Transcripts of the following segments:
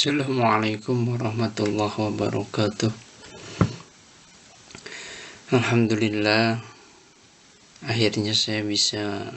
Assalamualaikum warahmatullahi wabarakatuh. Alhamdulillah, akhirnya saya bisa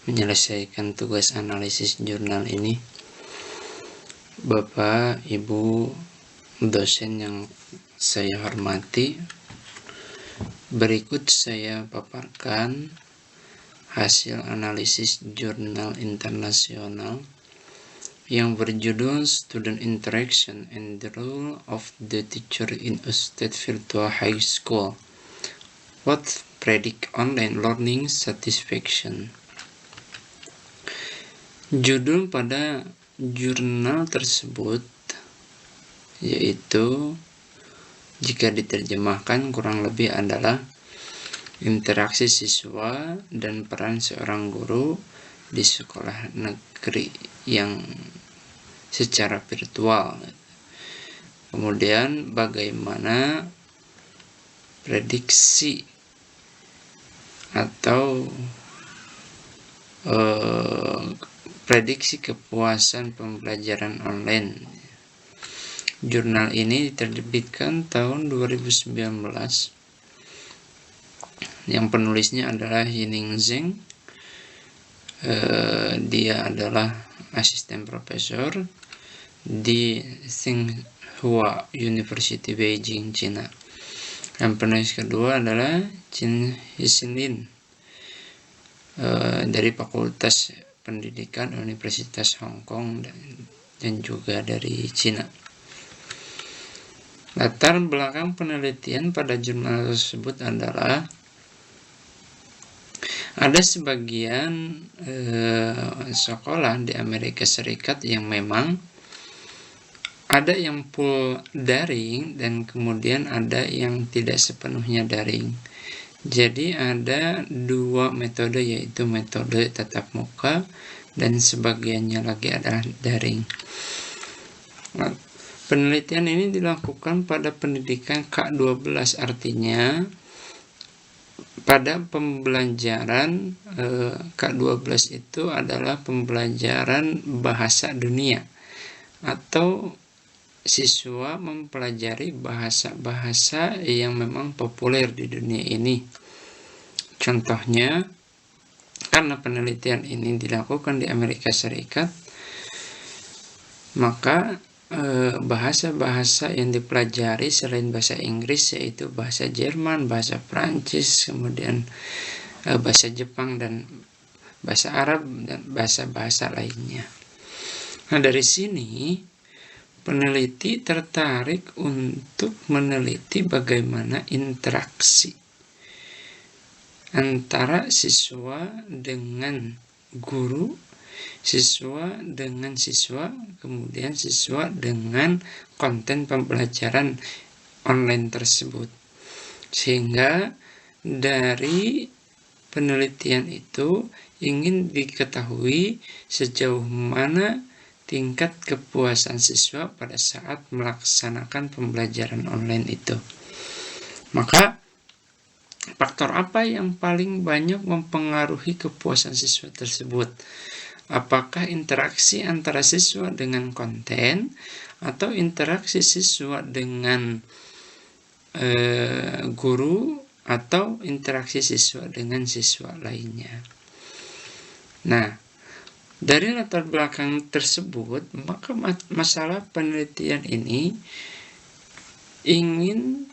menyelesaikan tugas analisis jurnal ini. Bapak, Ibu, dosen yang saya hormati, berikut saya paparkan hasil analisis jurnal internasional yang berjudul Student Interaction and the Role of the Teacher in a State Virtual High School. What predict online learning satisfaction? Judul pada jurnal tersebut yaitu, jika diterjemahkan kurang lebih adalah interaksi siswa dan peran seorang guru di sekolah negeri yang secara virtual. Kemudian bagaimana prediksi atau prediksi kepuasan pembelajaran online. Jurnal ini diterbitkan tahun 2019. Yang penulisnya adalah Yining Zheng. Dia adalah asisten profesor di Tsinghua University Beijing, China. Dan penulis kedua adalah Qin Hixin dari Fakultas Pendidikan Universitas Hong Kong dan juga dari China. Latar belakang penelitian pada jurnal tersebut adalah ada sebagian sekolah di Amerika Serikat yang memang ada yang full daring dan kemudian ada yang tidak sepenuhnya daring. Jadi ada dua metode, yaitu metode tatap muka dan sebagiannya lagi adalah daring. Nah, penelitian ini dilakukan pada pendidikan K-12, artinya pada pembelajaran K-12 itu adalah pembelajaran bahasa dunia, atau siswa mempelajari bahasa-bahasa yang memang populer di dunia ini. Contohnya, karena penelitian ini dilakukan di Amerika Serikat, maka bahasa-bahasa yang dipelajari selain bahasa Inggris yaitu bahasa Jerman, bahasa Prancis, kemudian bahasa Jepang dan bahasa Arab dan bahasa-bahasa lainnya. Nah, dari sini peneliti tertarik untuk meneliti bagaimana interaksi antara siswa dengan guru, siswa dengan siswa, kemudian siswa dengan konten pembelajaran online tersebut. Sehingga dari penelitian itu ingin diketahui sejauh mana tingkat kepuasan siswa pada saat melaksanakan pembelajaran online itu. Maka faktor apa yang paling banyak mempengaruhi kepuasan siswa tersebut? Apakah interaksi antara siswa dengan konten atau interaksi siswa dengan guru atau interaksi siswa dengan siswa lainnya? Nah, dari latar belakang tersebut, maka masalah penelitian ini ingin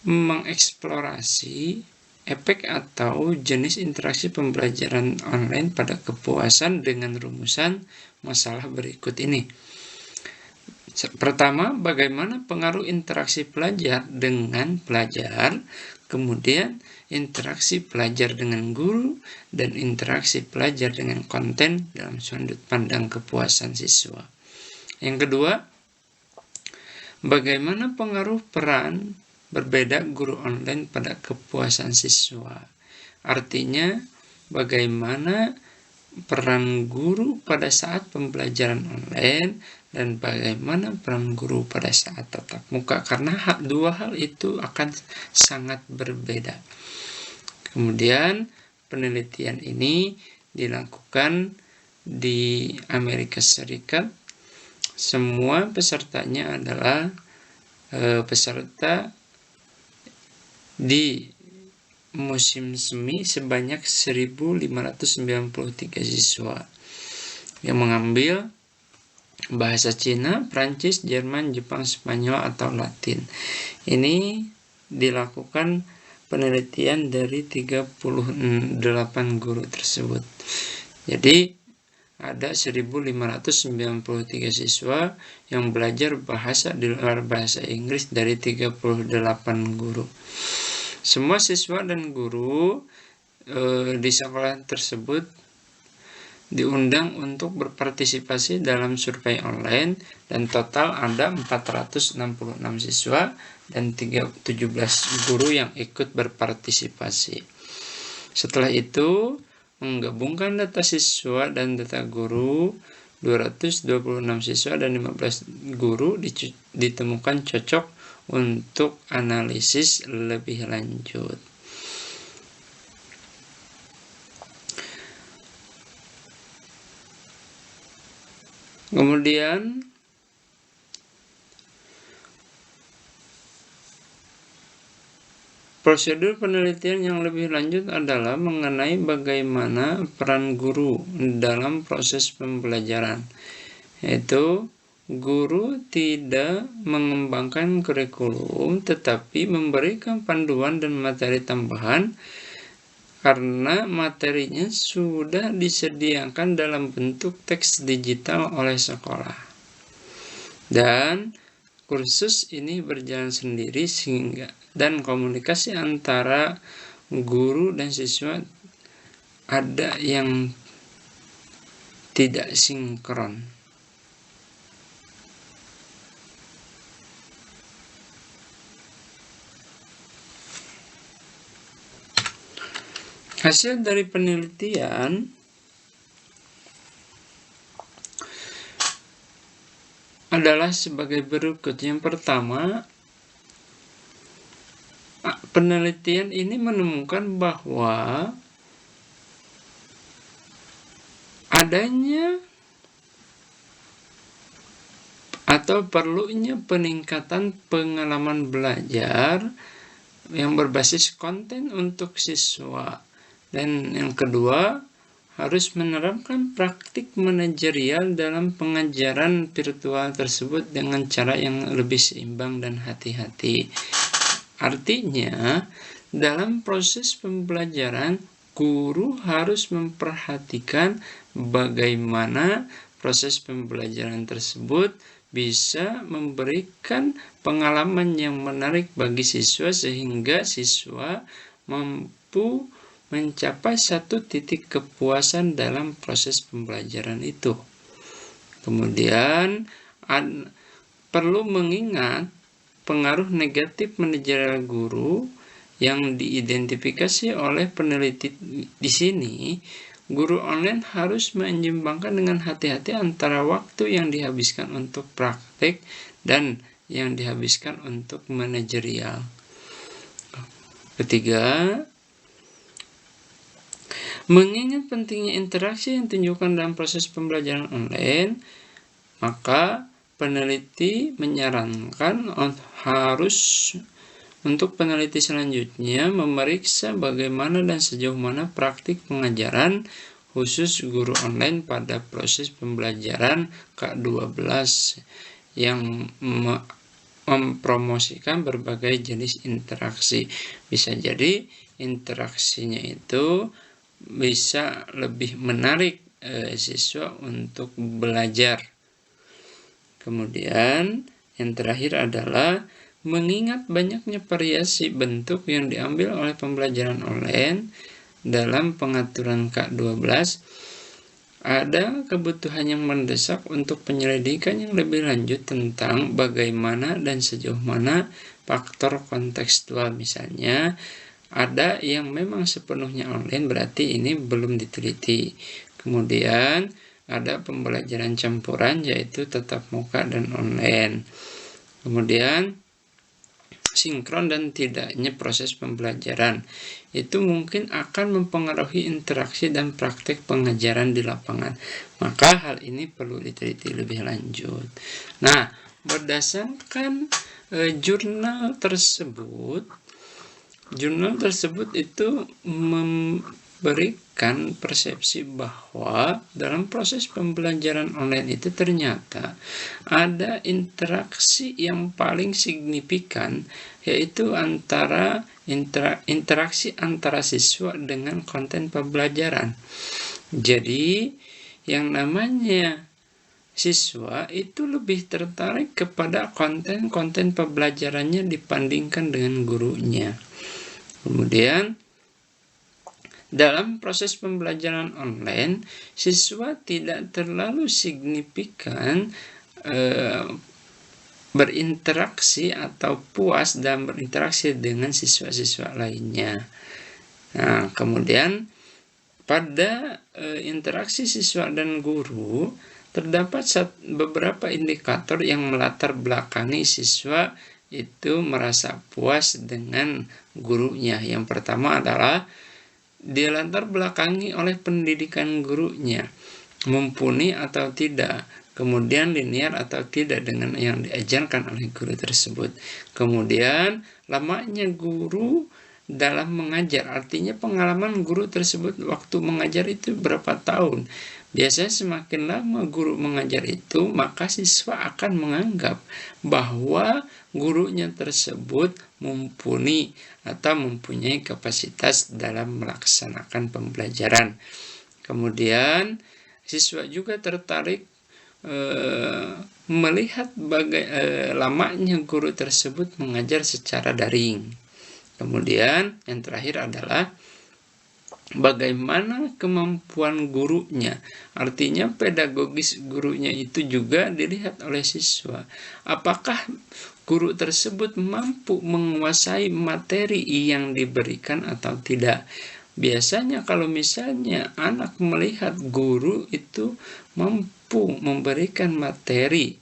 mengeksplorasi efek atau jenis interaksi pembelajaran online pada kepuasan dengan rumusan masalah berikut ini. Pertama, bagaimana pengaruh interaksi pelajar dengan pelajar, kemudian interaksi pelajar dengan guru, dan interaksi pelajar dengan konten dalam sudut pandang kepuasan siswa. Yang kedua, bagaimana pengaruh peran berbeda guru online pada kepuasan siswa. Artinya, bagaimana peran guru pada saat pembelajaran online dan bagaimana peran guru pada saat tatap muka, karena dua hal itu akan sangat berbeda. Kemudian penelitian ini dilakukan di Amerika Serikat semua pesertanya adalah peserta di musim semi sebanyak 1.593 siswa yang mengambil bahasa Cina, Prancis, Jerman, Jepang, Spanyol, atau Latin. Ini dilakukan penelitian dari 38 guru tersebut. Jadi ada 1.593 siswa yang belajar bahasa di luar bahasa Inggris dari 38 guru. Semua siswa dan guru di sekolah tersebut diundang untuk berpartisipasi dalam survei online, dan total ada 466 siswa dan 17 guru yang ikut berpartisipasi. Setelah itu, menggabungkan data siswa dan data guru, 226 siswa dan 15 guru ditemukan cocok untuk analisis lebih lanjut. Kemudian prosedur penelitian yang lebih lanjut adalah mengenai bagaimana peran guru dalam proses pembelajaran, yaitu guru tidak mengembangkan kurikulum tetapi memberikan panduan dan materi tambahan karena materinya sudah disediakan dalam bentuk teks digital oleh sekolah. Dan kursus ini berjalan sendiri dan komunikasi antara guru dan siswa ada yang tidak sinkron. Hasil dari penelitian adalah sebagai berikut. Yang pertama, penelitian ini menemukan bahwa adanya atau perlunya peningkatan pengalaman belajar yang berbasis konten untuk siswa. Dan yang kedua, harus menerapkan praktik manajerial dalam pengajaran virtual tersebut dengan cara yang lebih seimbang dan hati-hati. Artinya, dalam proses pembelajaran, guru harus memperhatikan bagaimana proses pembelajaran tersebut bisa memberikan pengalaman yang menarik bagi siswa sehingga siswa mampu mencapai satu titik kepuasan dalam proses pembelajaran itu. Kemudian perlu mengingat pengaruh negatif manajerial guru yang diidentifikasi oleh peneliti di sini. Guru online harus menyeimbangkan dengan hati-hati antara waktu yang dihabiskan untuk praktek dan yang dihabiskan untuk manajerial. Ketiga, mengingat pentingnya interaksi yang ditunjukkan dalam proses pembelajaran online, maka peneliti menyarankan untuk peneliti selanjutnya memeriksa bagaimana dan sejauh mana praktik pengajaran khusus guru online pada proses pembelajaran K12 yang mempromosikan berbagai jenis interaksi. Bisa jadi interaksinya itu bisa lebih menarik siswa untuk belajar. Kemudian yang terakhir adalah mengingat banyaknya variasi bentuk yang diambil oleh pembelajaran online dalam pengaturan K12, ada kebutuhan yang mendesak untuk penyelidikan yang lebih lanjut tentang bagaimana dan sejauh mana faktor kontekstual. Misalnya, ada yang memang sepenuhnya online, berarti ini belum diteliti. Kemudian ada pembelajaran campuran, yaitu tatap muka dan online. Kemudian sinkron dan tidaknya proses pembelajaran. Itu mungkin akan mempengaruhi interaksi dan praktek pengajaran di lapangan. Maka hal ini perlu diteliti lebih lanjut. Nah, berdasarkan jurnal tersebut itu memberikan persepsi bahwa dalam proses pembelajaran online itu ternyata ada interaksi yang paling signifikan, yaitu interaksi antara siswa dengan konten pembelajaran. Jadi yang namanya siswa itu lebih tertarik kepada konten-konten pembelajarannya dibandingkan dengan gurunya. Kemudian dalam proses pembelajaran online, siswa tidak terlalu signifikan berinteraksi atau puas dalam berinteraksi dengan siswa-siswa lainnya. Nah, kemudian pada interaksi siswa dan guru, terdapat beberapa indikator yang melatar belakangi siswa itu merasa puas dengan gurunya. Yang pertama adalah dilatar belakangi oleh pendidikan gurunya, mumpuni atau tidak, kemudian linear atau tidak dengan yang diajarkan oleh guru tersebut. Kemudian lamanya guru dalam mengajar, artinya pengalaman guru tersebut waktu mengajar itu berapa tahun. Biasanya semakin lama guru mengajar itu, maka siswa akan menganggap bahwa gurunya tersebut mumpuni atau mempunyai kapasitas dalam melaksanakan pembelajaran. Kemudian siswa juga tertarik melihat lamanya guru tersebut mengajar secara daring. Kemudian yang terakhir adalah bagaimana kemampuan gurunya. Artinya pedagogis gurunya itu juga dilihat oleh siswa. Apakah guru tersebut mampu menguasai materi yang diberikan atau tidak. Biasanya kalau misalnya anak melihat guru itu mampu memberikan materi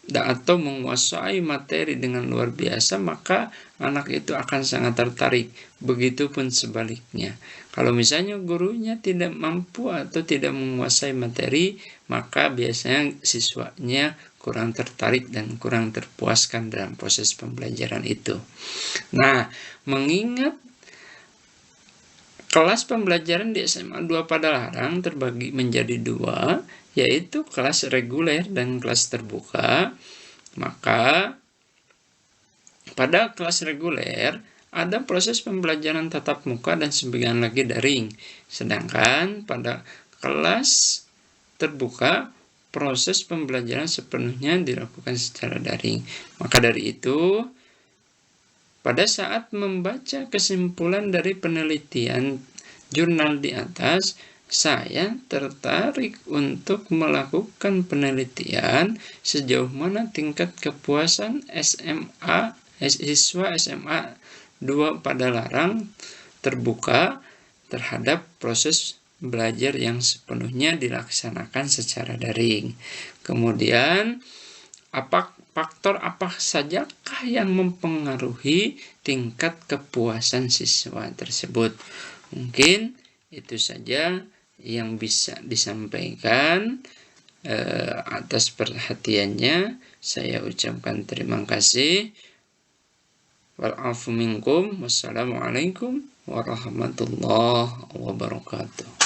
atau menguasai materi dengan luar biasa, maka anak itu akan sangat tertarik. Begitupun sebaliknya. Kalau misalnya gurunya tidak mampu atau tidak menguasai materi, maka biasanya siswanya kurang tertarik dan kurang terpuaskan dalam proses pembelajaran itu. Nah, mengingat kelas pembelajaran di SMA 2 Padalarang terbagi menjadi dua, yaitu kelas reguler dan kelas terbuka, maka pada kelas reguler ada proses pembelajaran tatap muka dan sebagian lagi daring. Sedangkan pada kelas terbuka, proses pembelajaran sepenuhnya dilakukan secara daring. Maka dari itu, pada saat membaca kesimpulan dari penelitian jurnal di atas, saya tertarik untuk melakukan penelitian sejauh mana tingkat kepuasan siswa SMA 2 Padalarang terbuka terhadap proses belajar yang sepenuhnya dilaksanakan secara daring. Kemudian, faktor apa sajakah yang mempengaruhi tingkat kepuasan siswa tersebut? Mungkin itu saja yang bisa disampaikan. Atas perhatiannya saya ucapkan terima kasih. Wal afu minkum. Wassalamualaikum warahmatullahi wabarakatuh.